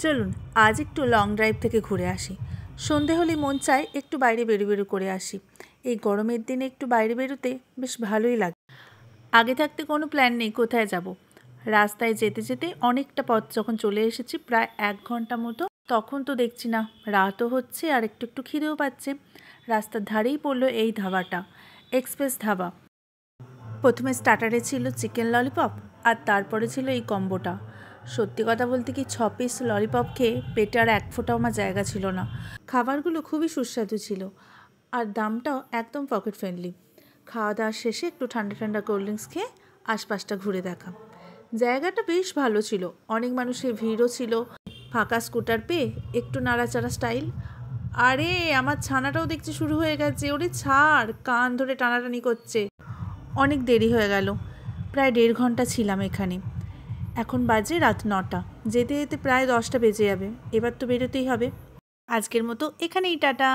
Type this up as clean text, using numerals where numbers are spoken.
চলুন আজ একটু লং ড্রাইভ থেকে ঘুরে আসি। সন্ধে হলে মন চায় একটু বাইরে বেরো করে আসি। এই গরমের দিনে একটু বাইরে বেরোতে বেশ ভালোই লাগে। আগে থাকতে কোনো প্ল্যান নেই কোথায় যাব। রাস্তায় যেতে যেতে অনেকটা পথ যখন চলে এসেছি, প্রায় 1 ঘন্টা মতো, তখন তো দেখছি না রাতও হচ্ছে আর একটু একটু খিদেও পাচ্ছে। রাস্তার ধারেই পড়লো এই ধাবাটা, এক্সপ্রেস ধাবা। প্রথমে স্টার্টারে ছিল চিকেন ললিপপ আর তারপরে ছিল এই কম্বোটা। সত্যি কথা বলতে কি 6 পিস ললিপপ খেয়ে পেটে আর 1 ফোঁটাও আমার জায়গা ছিল না। খাবারগুলো খুবই সুস্বাদু ছিল আর দামটাও একদম পকেট ফ্রেন্ডলি। খাওয়া দাওয়ার শেষে একটু ঠান্ডা ঠান্ডা কোল্ড ড্রিঙ্কস খেয়ে আশপাশটা ঘুরে দেখা। জায়গাটা বেশ ভালো ছিল, অনেক মানুষের ভিড়ও ছিল। ফাঁকা স্কুটার পেয়ে একটু নাড়াচাড়া স্টাইল। আরে আমার ছানাটাও দেখছি শুরু হয়ে গেছে, ওরে ছাড়, কান ধরে টানাটানি করছে। অনেক দেরি হয়ে গেল, প্রায় 1.5 ঘন্টা ছিলাম এখানে। এখন বাজে রাত 9টা, যেতে যেতে প্রায় 10টা বেজে যাবে। এবার তো বেরোতেই হবে। আজকের মতো এখানেই টাটা।